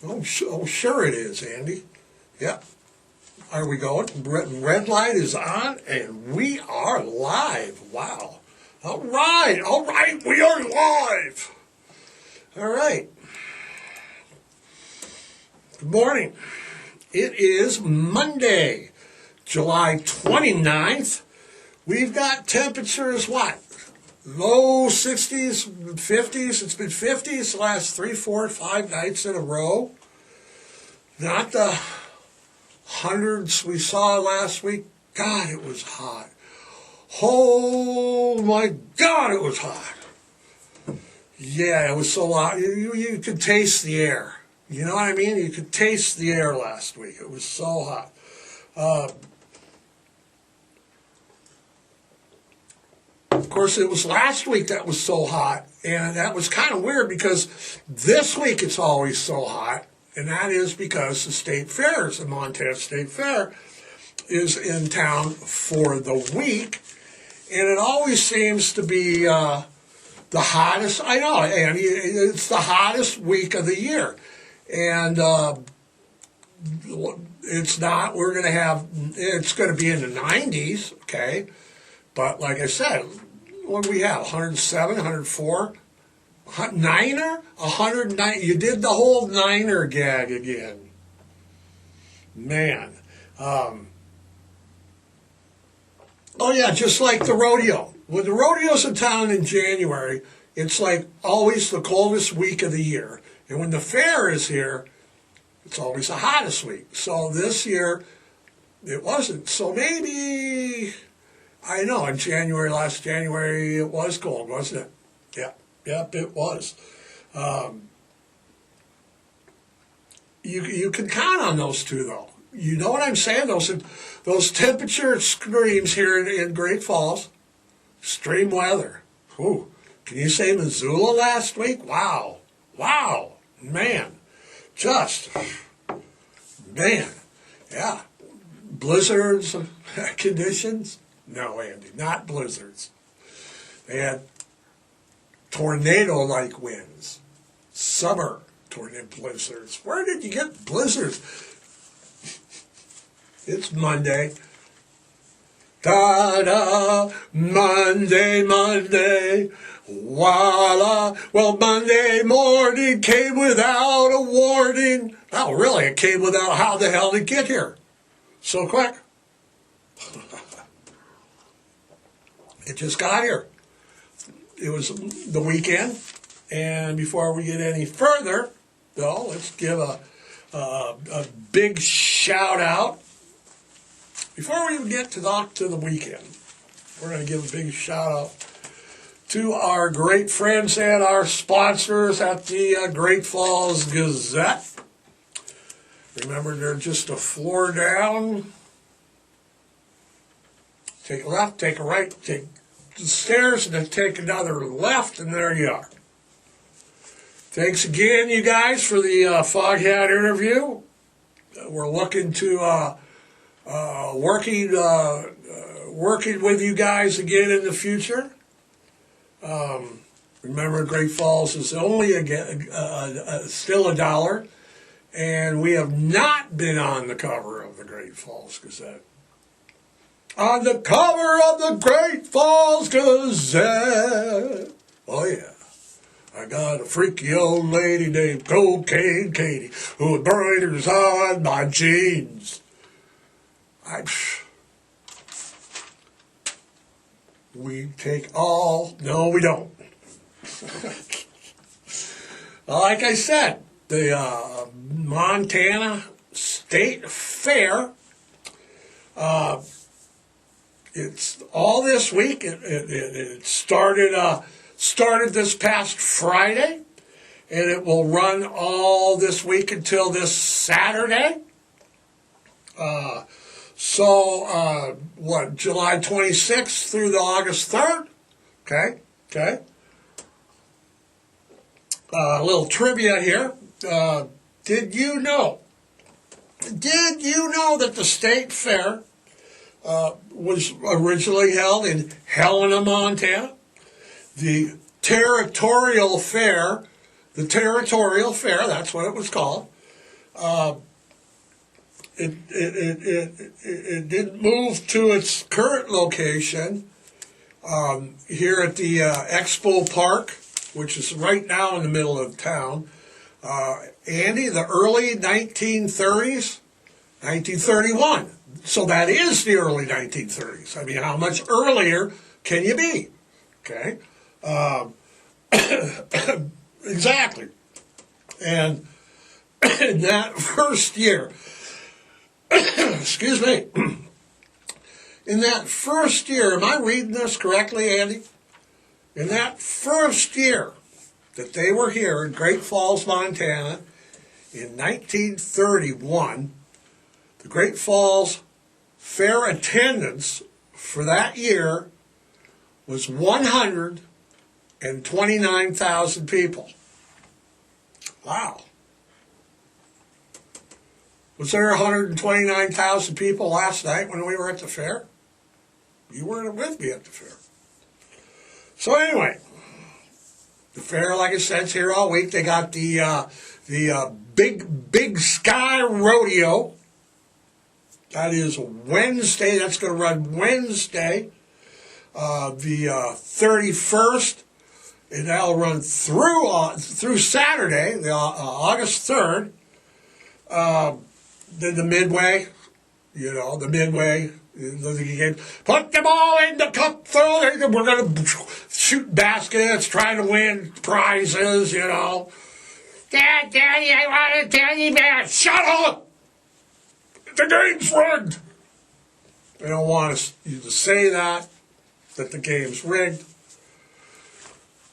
Oh, sure it is, Andy. Yep. Are we going? Red light is on, and we are live. Wow. All right, we are live. All right. Good morning. It is Monday, July 29th. We've got temperatures, what? Low 60s, 50s. It's been 50s the last 3, 4, 5 nights in a row. Not the hundreds we saw last week. God, it was hot. Oh my God, it was hot. Yeah, it was so hot. You could taste the air. You know what I mean? You could taste the air last week. It was so hot. Of course, it was last week that was so hot, and that was kind of weird because this week it's always so hot, and that is because the state fairs, the Montana State Fair, is in town for the week, and it always seems to be the hottest. I know, Andy, it's the hottest week of the year, and it's not. It's going to be in the 90s, okay, but like I said. What do we have? 107, 104, Niner, 109. You did the whole Niner gag again, man. Oh yeah, just like the rodeo. When the rodeo's in town in January, it's like always the coldest week of the year, and when the fair is here, it's always the hottest week. So this year, it wasn't. So maybe. I know, in last January, it was cold, wasn't it? Yep, it was. You can count on those two, though. You know what I'm saying? Those temperature extremes here in Great Falls, extreme weather. Ooh, can you say Missoula last week? Wow, man, yeah, blizzards, conditions. No, Andy, not blizzards. They had tornado-like winds, summer tornado blizzards. Where did you get blizzards? It's Monday. Ta-da, Monday, voila. Well, Monday morning came without a warning. Oh, really? It came without. How the hell did it get here so quick? It just got here. It was the weekend, and before we get any further, though, let's give a big shout out. Before we even get to the weekend, we're going to give a big shout out to our great friends and our sponsors at the Great Falls Gazette. Remember, they're just a floor down. Take a left, take a right, take the stairs, and then take another left, and there you are. Thanks again, you guys, for the Foghat interview. We're looking to working with you guys again in the future. Remember, Great Falls is only still $1, and we have not been on the cover of the Great Falls Gazette. On the cover of the Great Falls Gazette. Oh, yeah. I got a freaky old lady named Cocaine Katie who embroiders on my jeans. We take all. No, we don't. Like I said, the Montana State Fair. It's all this week. It started this past Friday, and it will run all this week until this Saturday. July 26th through the August 3rd. Okay. A little trivia here. Did you know that the state fair was originally held in Helena, Montana? The territorial fair, that's what it was called, It didn't move to its current location here at the Expo Park, which is right now in the middle of town. Andy, the early 1930s, 1931. So that is the early 1930s. I mean, how much earlier can you be? Okay. Exactly. And in that first year, excuse me, in that first year, am I reading this correctly, Andy? In that first year that they were here in Great Falls, Montana, in 1931, the Great Falls fair attendance for that year was 129,000 people. Wow. Was there 129,000 people last night when we were at the fair? You weren't with me at the fair. So anyway, the fair, like I said, is here all week. They got the Big Sky Rodeo. That is Wednesday. That's going to run Wednesday, the 31st, and that'll run through Saturday, the August 3rd. Then the Midway, the Midway. Put them all in the cup, we're going to shoot baskets, trying to win prizes, Dad, Daddy, I want a teddy bear. Shut up! The game's rigged. They don't want you to say that the game's rigged.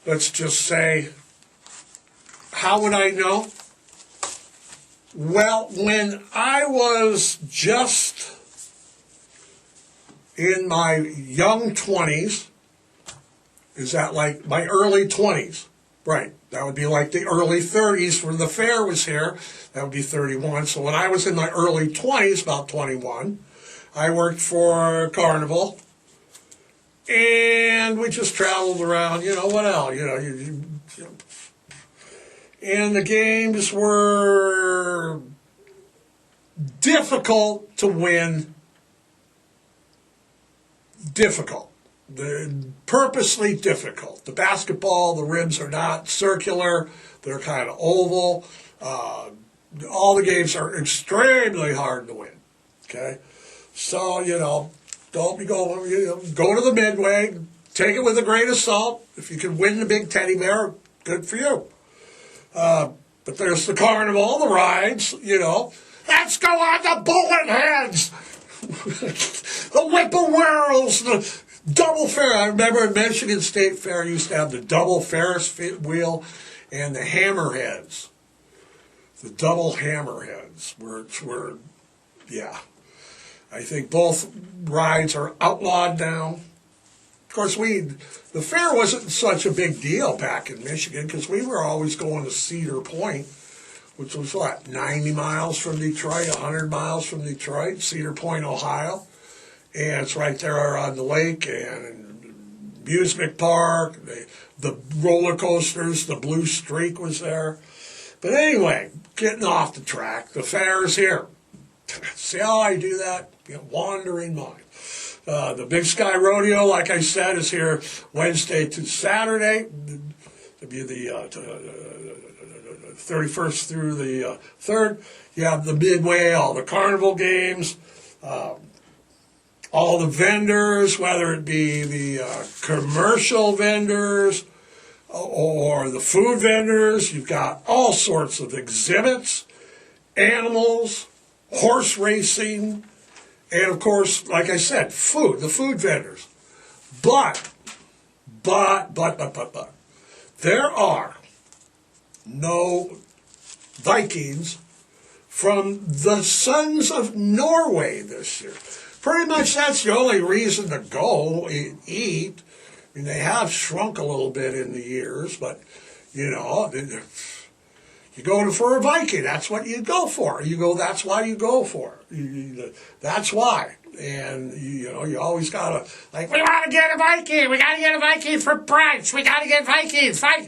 Let's just say, how would I know? Well, when I was just in my young 20s, is that like my early 20s? Right, that would be like the early 30s when the fair was here. That would be 31. So when I was in my early 20s, about 21, I worked for Carnival. And we just traveled around, what else? And the games were difficult to win. Difficult. They're purposely difficult. The basketball, the rims are not circular. They're kind of oval. All the games are extremely hard to win. Okay? So, don't be going, go to the Midway. Take it with a grain of salt. If you can win the big teddy bear, good for you. But there's the carnival, the rides, Let's go on the bullet heads! The whippoorwills, the double fair. I remember at Michigan State Fair, you used to have the double Ferris wheel and the hammerheads. The double hammerheads were, yeah. I think both rides are outlawed now. Of course, the fair wasn't such a big deal back in Michigan because we were always going to Cedar Point, which was 90 miles from Detroit, 100 miles from Detroit, Cedar Point, Ohio. And it's right there on the lake and amusement park, the roller coasters, the Blue Streak was there. But anyway, getting off the track, the fair is here. See how I do that? Wandering mind. The Big Sky Rodeo, like I said, is here Wednesday to Saturday. It'll be the 31st through the 3rd. You have the Midway, all the carnival games, all the vendors, whether it be the commercial vendors or the food vendors. You've got all sorts of exhibits, animals, horse racing, and of course, like I said, food, the food vendors. But, there are no Vikings from the Sons of Norway this year. Pretty much that's the only reason to go and eat. I mean, they have shrunk a little bit in the years, but, you go for a Viking. That's what you go for. That's why you go for it. That's why. And, you always got to, we want to get a Viking. We got to get a Viking for brunch. We got to get Vikings. The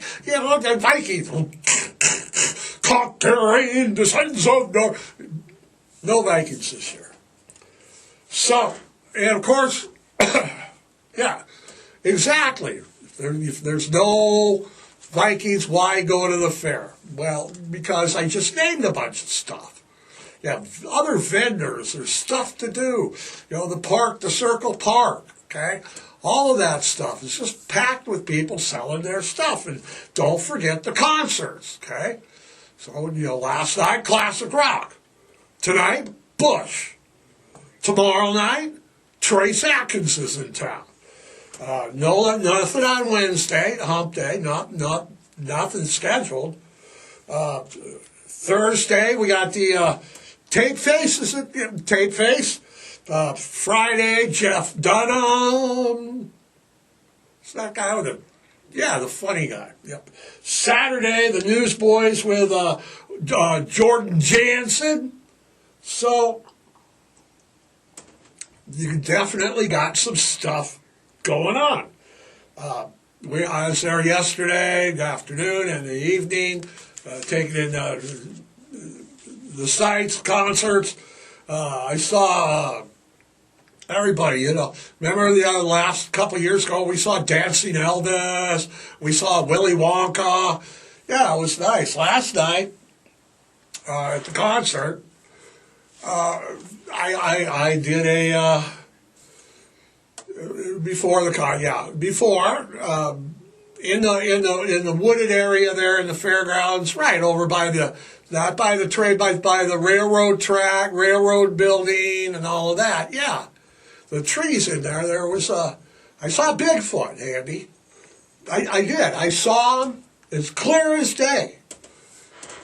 Vikings. conquering the sons of no Vikings this year. So, and of course, yeah, exactly. If there's no Vikings, why go to the fair? Well, because I just named a bunch of stuff. You have other vendors, there's stuff to do. You know, the park, the Circle Park, okay? All of that stuff is just packed with people selling their stuff. And don't forget the concerts, okay? So, you know, last night, classic rock. Tonight, Bush. Tomorrow night, Trace Atkins is in town. Nothing on Wednesday, hump day, nothing scheduled. Thursday, we got the Tape Face, Tape Face. Friday, Jeff Dunham. It's that guy with the funny guy. Yep. Saturday, the Newsboys with Jordan Jansen. So, you definitely got some stuff going on. I was there yesterday, the afternoon and the evening, taking in the sights, concerts. I saw everybody, you know. Remember the last couple of years ago, we saw Dancing Elvis, we saw Willy Wonka. Yeah, it was nice. Last night, at the concert, I did a before in the wooded area there in the fairgrounds, right over by the not by the trade by the railroad track, railroad building, and all of that. Yeah, the trees in there. There was I saw Bigfoot, Andy. I did. I saw him as clear as day.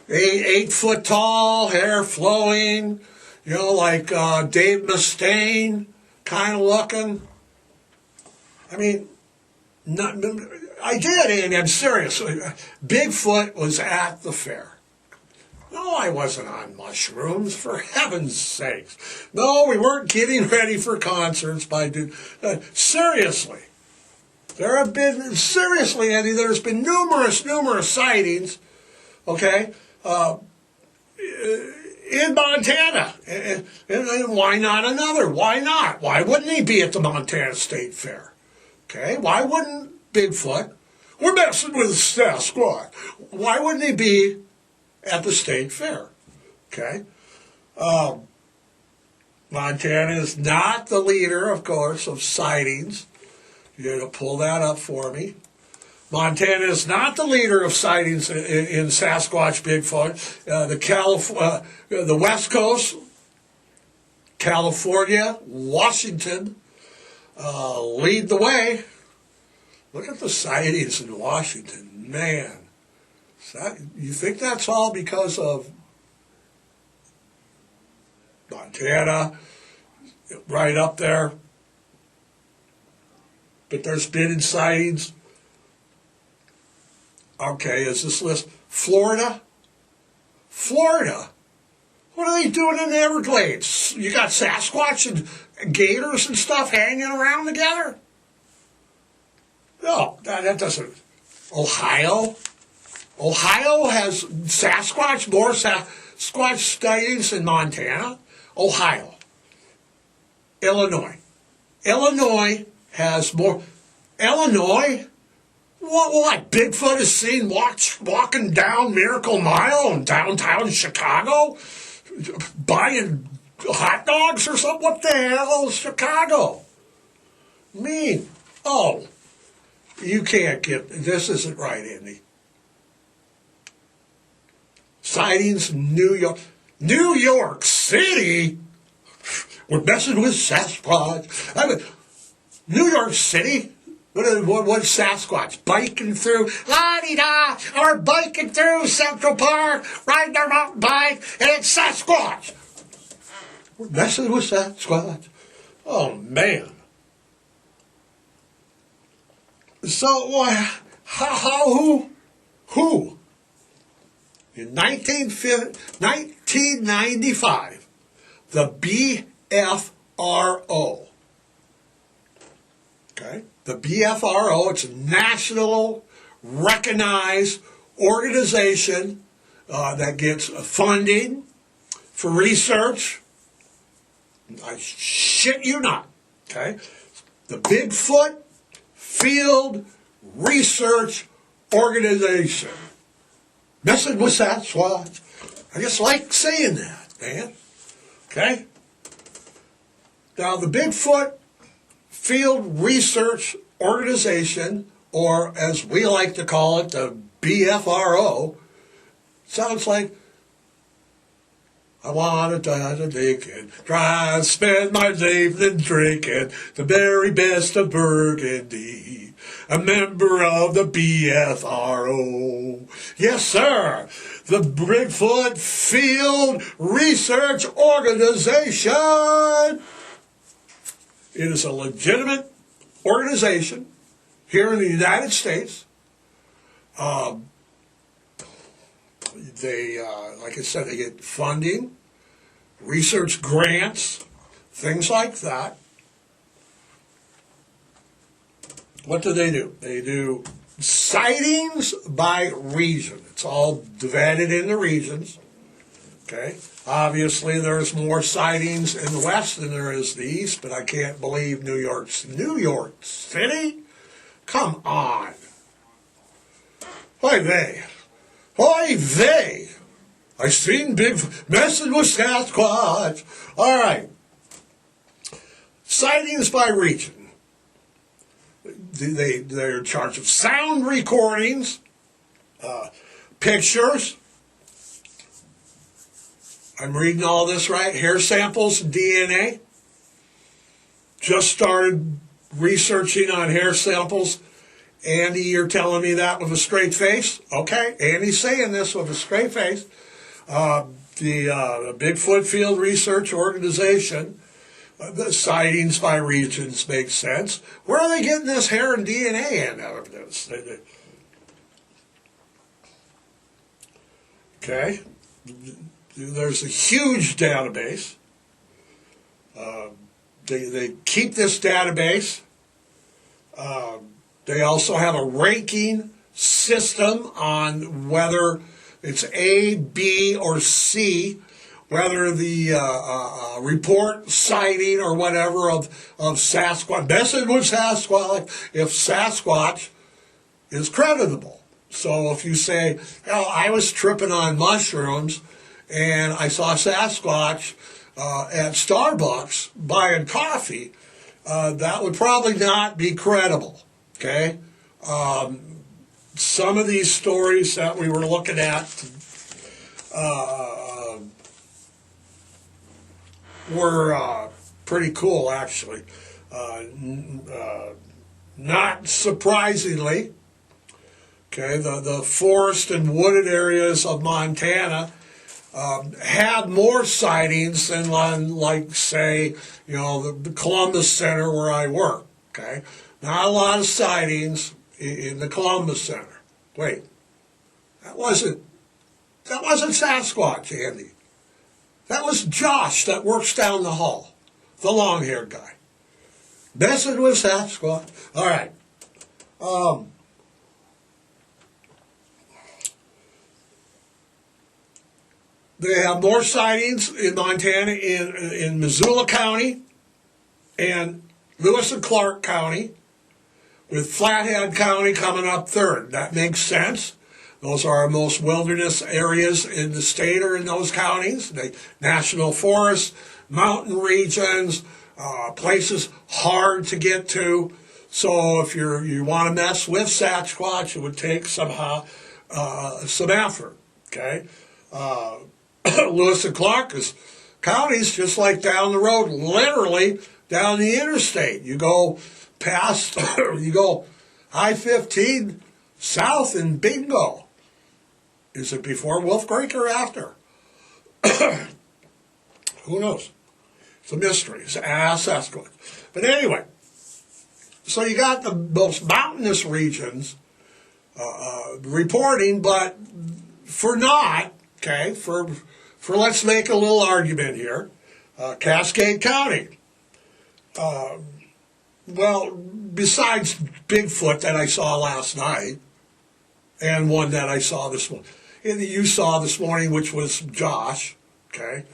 8 foot tall, hair flowing, you know, like Dave Mustaine kind of looking. I mean, I did, Andy, I'm serious. Bigfoot was at the fair. No, I wasn't on mushrooms, for heaven's sakes. No, we weren't getting ready for concerts by doing... seriously. There have been, seriously, Andy, there's been numerous sightings, okay, in Montana. And why not another? Why not? Why wouldn't he be at the Montana State Fair? Okay, why wouldn't Bigfoot? We're messing with Sasquatch. Why wouldn't he be at the state fair? Okay. Montana is not the leader, of course, of sightings. You're going to pull that up for me. Montana is not the leader of sightings in Sasquatch, Bigfoot. The West Coast, California, Washington, lead the way. Look at the sightings in Washington. Man, you think that's all because of Montana, right up there? But there's been sightings. Okay, is this list Florida? Florida? What are they doing in the Everglades? You got Sasquatch and gators and stuff hanging around together? No, that doesn't. Ohio? Ohio has Sasquatch, more Sasquatch sightings than Montana? Ohio. Illinois. Illinois has more. Illinois? What? Bigfoot is seen walking down Miracle Mile in downtown Chicago? Buying hot dogs or something? What the hell is Chicago? Mean. Oh, you can't get, this isn't right, Andy. Sightings in New York. New York City? We're messing with Sasquatch. I mean, New York City? What's Sasquatch? Biking through, la-di-da, or biking through Central Park, riding their mountain bike, and it's Sasquatch. We're messing with Sasquatch. Oh, man. So, who? In 1995, the BFRO, okay? The BFRO, it's a national recognized organization that gets funding for research. I shit you not, okay? The Bigfoot Field Research Organization. Messin with Sasquatch. I just like saying that, man. Okay? Now, the Bigfoot Field Research Organization, or as we like to call it, the BFRO, sounds like I want to die to Lincoln, try to spend my evening drinking the very best of Burgundy. A member of the BFRO. Yes, sir. The Bigfoot Field Research Organization. It is a legitimate organization here in the United States. They, like I said, they get funding, research grants, things like that. What do? They do sightings by region. It's all divided into regions. Okay. Obviously, there's more sightings in the West than there is the East, but I can't believe New York City? Come on. Oy vey. Oy vey. I seen Messin with Sasquatch. All right. Sightings by region. They're in charge of sound recordings, pictures. I'm reading all this right. Hair samples, DNA. Just started researching on hair samples. Andy, you're telling me that with a straight face? Okay, Andy's saying this with a straight face. The Bigfoot Field Research Organization, the sightings by regions make sense. Where are they getting this hair and DNA in out of this? Okay. There's a huge database. They keep this database. They also have a ranking system on whether it's A, B, or C, whether the report, sighting, or whatever of Sasquatch, Messin with Sasquatch, if Sasquatch is creditable. So if you say, oh, I was tripping on mushrooms and I saw Sasquatch at Starbucks buying coffee, that would probably not be credible, okay? Some of these stories that we were looking at were pretty cool, actually. Not surprisingly, okay, the forest and wooded areas of Montana had more sightings than on, like, say, the Columbus Center where I work, okay? Not a lot of sightings in the Columbus Center. Wait, that wasn't Sasquatch, Andy. That was Josh that works down the hall, the long-haired guy. Messin with Sasquatch. All right. They have more sightings in Montana in Missoula County and Lewis and Clark County, with Flathead County coming up third. That makes sense. Those are our most wilderness areas in the state, are in those counties. The national forests, mountain regions, places hard to get to. So if you want to mess with Sasquatch, it would take some effort. Okay. Lewis and Clark counties just like down the road, literally down the interstate. You go past, you go I-15 south and bingo. Is it before Wolf Creek or after? Who knows? It's a mystery. It's Sasquatch. But anyway, so you got the most mountainous regions reporting, but for let's make a little argument here, Cascade County. Well, besides Bigfoot that I saw last night, and one that I saw this morning, that you saw this morning, which was Josh, okay?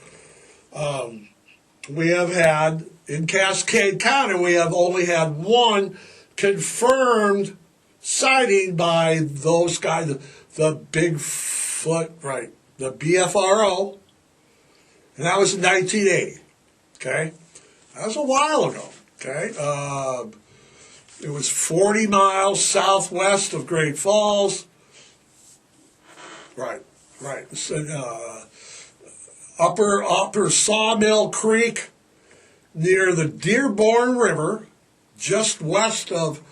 We have had, in Cascade County, we have only had one confirmed sighting by those guys, the Bigfoot, right, the BFRO, and that was in 1980, okay? That was a while ago, okay? It was 40 miles southwest of Great Falls. Right. So, upper Sawmill Creek near the Dearborn River, just west of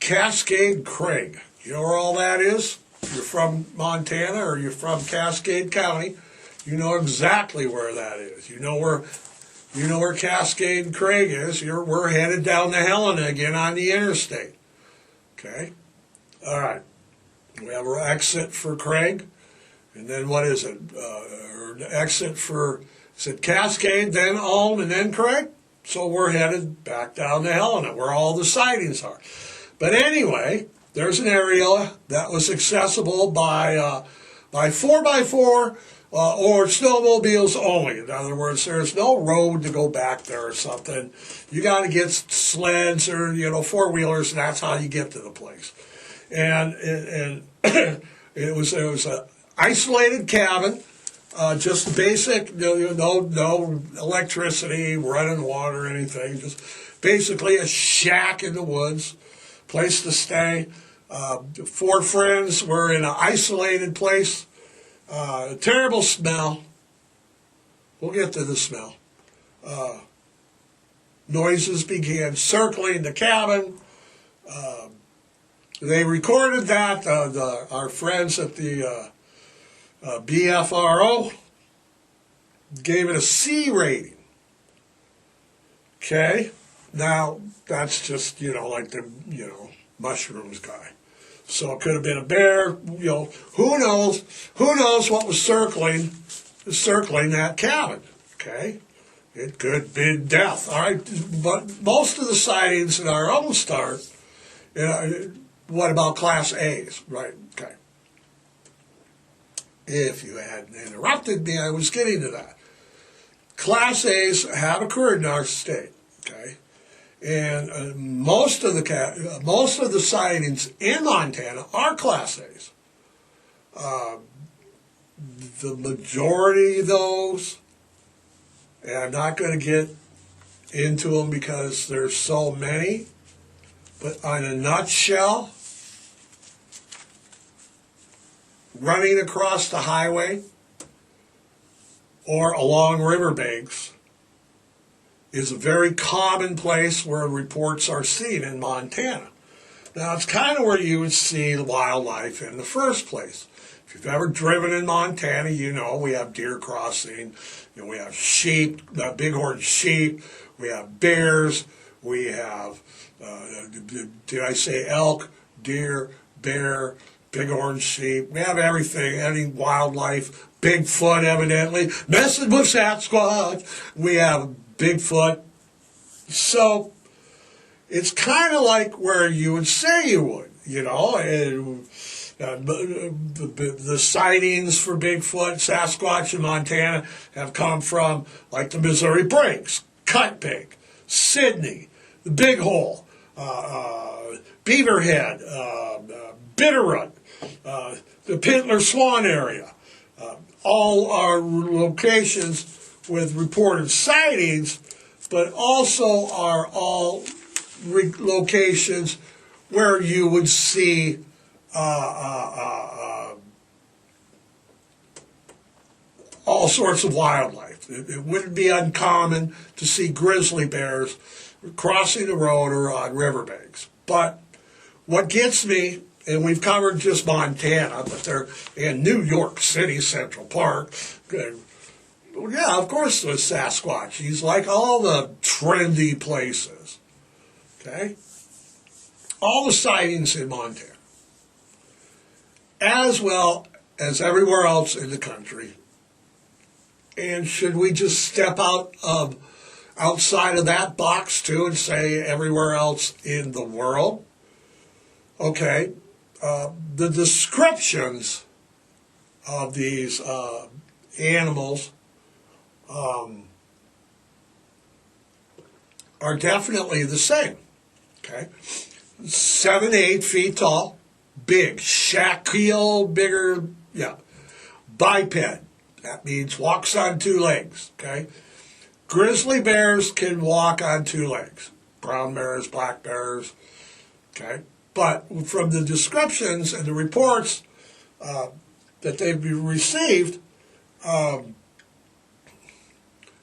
Cascade Craig. You know where all that is? You're from Montana or you're from Cascade County, you know exactly where that is. You know where Cascade Craig is. We're headed down to Helena again on the interstate. Okay? All right. We have our exit for Craig. And then what is it? Exit for, is it Cascade, then Ulm, and then Craig? So we're headed back down to Helena, where all the sightings are. But anyway, there's an area that was accessible by 4x4 or snowmobiles only. In other words, there's no road to go back there or something. You got to get sleds or four-wheelers, and that's how you get to the place. And it was a isolated cabin, just basic, no electricity, running water, anything. Just basically a shack in the woods, place to stay. 4 friends were in an isolated place. Terrible smell. We'll get to the smell. Noises began circling the cabin. They recorded that. Our friends at the BFRO gave it a C rating. Okay? Now, that's just, like the, mushrooms guy. So it could have been a bear, who knows what was circling that cabin, okay? It could have been death, all right? But most of the sightings in our own start, what about Class A's, right? Okay. If you hadn't interrupted me, I was getting to that. Class A's have occurred in our state, okay? And most of the sightings in Montana are Class A's. The majority of those, and I'm not going to get into them because there's so many, but in a nutshell, running across the highway or along riverbanks is a very common place where reports are seen in Montana. Now, it's kind of where you would see the wildlife in the first place. If you've ever driven in Montana, we have deer crossing, we have sheep, bighorn sheep, we have bears, we have, did I say elk, deer, bear, bighorn sheep? We have everything, any wildlife, Bigfoot evidently, Messin with Sasquatch, we have Bigfoot. So it's kind of like where you would say you would, the sightings for Bigfoot, Sasquatch in Montana have come from like the Missouri Breaks, Cut Bank, Sydney, the Big Hole, Beaverhead, Bitterroot, the Pintler Swan area. All are locations with reported sightings, but also are all locations where you would see all sorts of wildlife. It wouldn't be uncommon to see grizzly bears crossing the road or on riverbanks. But what gets me, and we've covered just Montana, but they're in New York City, Central Park. Yeah, of course there's Sasquatch. He's like all the trendy places. Okay? All the sightings in Montana, as well as everywhere else in the country. And should we just step outside of that box too and say everywhere else in the world? Okay, the descriptions of these animals are definitely the same. Okay, 7 to 8 feet tall, big, shaquille, bigger, yeah. Biped, that means walks on 2 legs. Okay, grizzly bears can walk on 2 legs. Brown bears, black bears. Okay, but from the descriptions and the reports that they've received,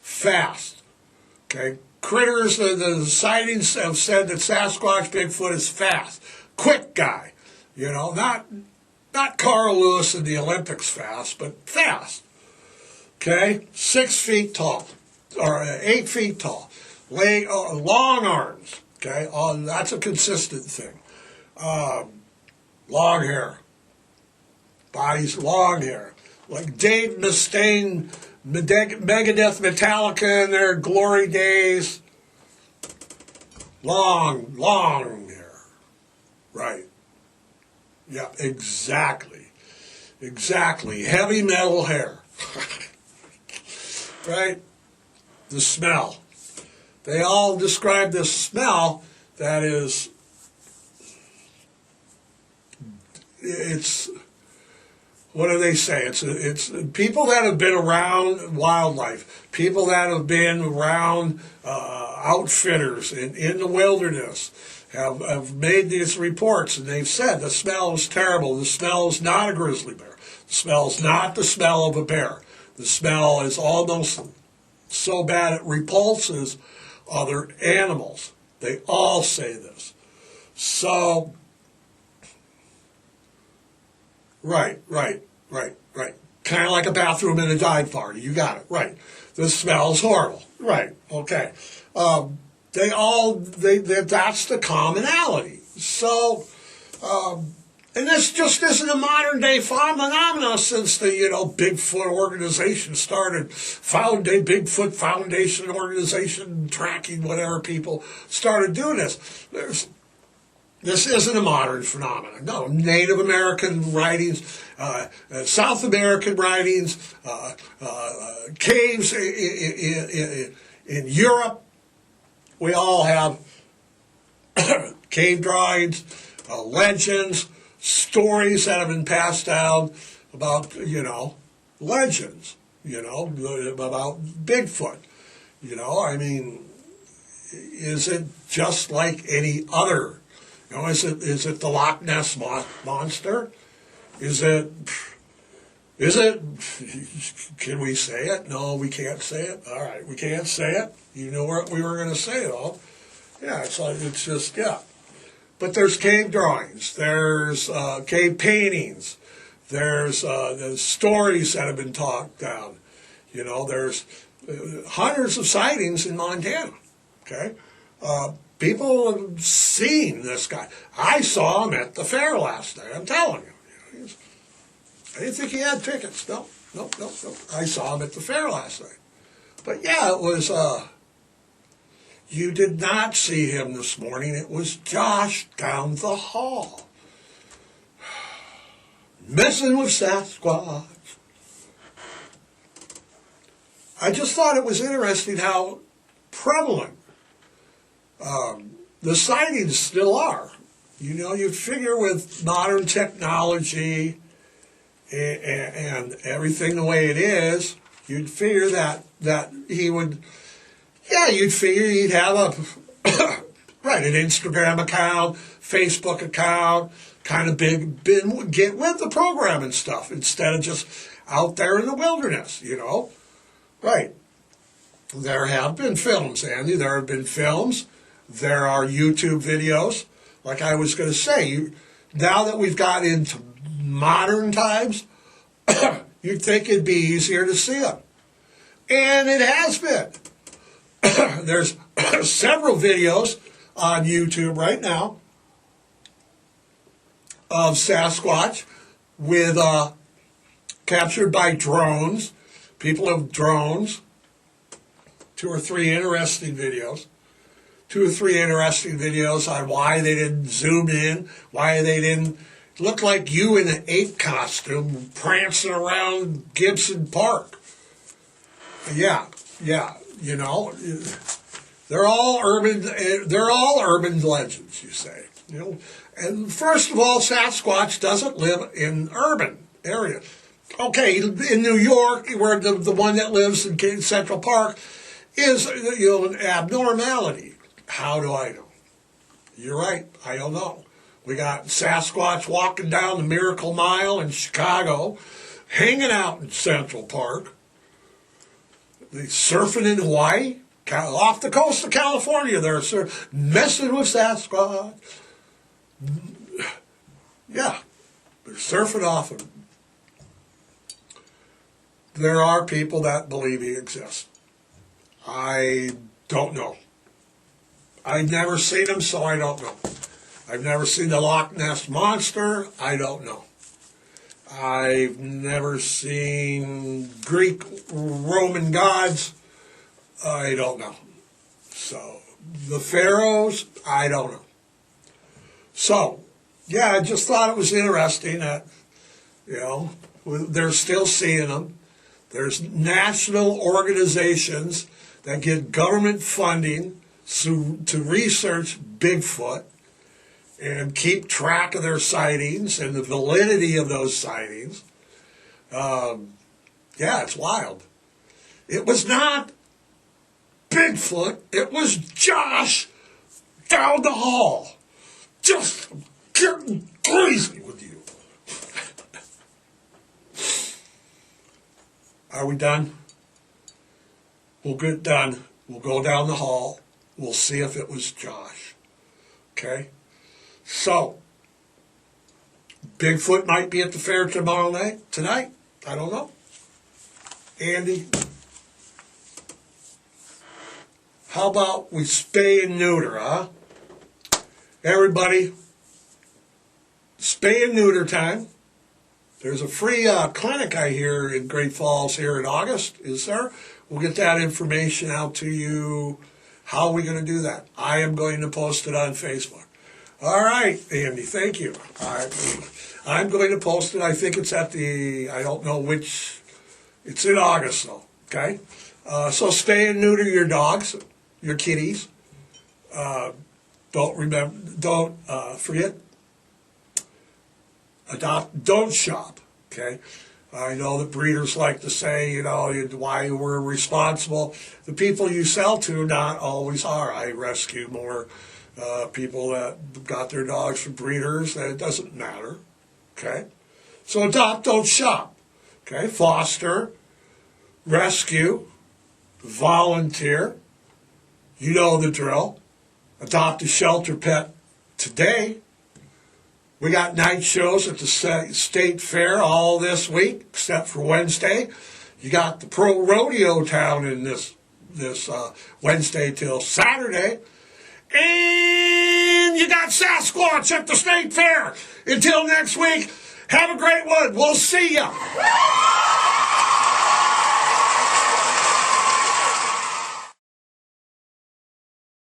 fast. Okay, critters, the sightings have said that Sasquatch Bigfoot is fast, quick guy. You know, not Carl Lewis in the Olympics fast, but fast. Okay, 6 feet tall, or 8 feet tall, long arms. Okay, that's a consistent thing. Long hair, body's long hair, like Dave Mustaine, Megadeth, Metallica in their glory days. Long hair, right? Yeah, exactly. Heavy metal hair, right? The smell. They all describe this smell that is, it's, what do they say? It's people that have been around wildlife, people that have been around outfitters in the wilderness, have made these reports, and they've said the smell is terrible. The smell is not a grizzly bear. The smell is not the smell of a bear. The smell is almost so bad it repulses other animals. They all say this. So, right. Kind of like a bathroom in a dive party. You got it, right. The smell is horrible. Right, okay. That's the commonality. So, and this just isn't a modern day phenomenon since the, Bigfoot organization started, Bigfoot Foundation organization, tracking whatever people started doing this. This isn't a modern phenomenon. No, Native American writings, South American writings, caves in Europe. We all have cave drawings, legends, stories that have been passed down about, legends, about Bigfoot. Is it just like any other? Is it the Loch Ness Monster? Is it, can we say it? No, we can't say it. All right, we can't say it. You know what we were going to say it all. Yeah, it's just, yeah. But there's cave drawings, there's cave paintings, there's stories that have been talked down. There's hundreds of sightings in Montana, okay? People have seen this guy. I saw him at the fair last night, I'm telling you. I didn't think he had tickets. No. I saw him at the fair last night. But yeah, it was, you did not see him this morning. It was Josh down the hall. Messin with Sasquatch. I just thought it was interesting how prevalent the sightings still are. You figure with modern technology and everything the way it is, you'd figure that he would, you'd figure he'd have an Instagram account, Facebook account, kind of get with the program and stuff instead of just out there in the wilderness, Right. There have been films, Andy. There have been films. There are YouTube videos. Like I was going to say, now that we've got into modern times, you'd think it'd be easier to see them. And it has been. There's several videos on YouTube right now of Sasquatch with captured by drones. People have drones. 2 or 3 interesting videos. 2 or 3 interesting videos on why they didn't zoom in, why they didn't, Look like you in an ape costume prancing around Gibson Park. Yeah, you know, they're all urban legends, you say. You know, and first of all, Sasquatch doesn't live in urban areas. Okay, in New York, where the one that lives in Central Park is, you know, an abnormality. How do I know? You're right, I don't know. We got Sasquatch walking down the Miracle Mile in Chicago, hanging out in Central Park, surfing in Hawaii, off the coast of California. They're messing with Sasquatch. Yeah, they're surfing off him. There are people that believe he exists. I don't know. I've never seen him, so I don't know. I've never seen the Loch Ness Monster. I don't know. I've never seen Greek Roman gods. I don't know. So, the pharaohs, I don't know. So, yeah, I just thought it was interesting that, you know, they're still seeing them. There's national organizations that get government funding to research Bigfoot and keep track of their sightings and the validity of those sightings. Yeah, it's wild. It was not Bigfoot. It was Josh down the hall. Just getting crazy with you. Are we done? We'll get done. We'll go down the hall. We'll see if it was Josh. Okay? So, Bigfoot might be at the fair tonight. I don't know. Andy, how about we spay and neuter, huh? Everybody, spay and neuter time. There's a free clinic I hear in Great Falls here in August, is there? We'll get that information out to you. How are we going to do that? I am going to post it on Facebook. All right, Andy, thank you. I'm going to post it. I think it's at I don't know which, it's in August though, okay? So spay and neuter your dogs, your kitties. Don't forget, adopt, don't shop, okay? I know that breeders like to say, you know, why we're responsible. The people you sell to not always are. I rescue more people that got their dogs from breeders, and it doesn't matter, okay? So adopt, don't shop, okay? Foster, rescue, volunteer, you know the drill. Adopt a shelter pet today. We got night shows at the state fair all this week, except for Wednesday. You got the Pro Rodeo Town in this Wednesday till Saturday. And you got Sasquatch at the state fair. Until next week, have a great one. We'll see ya.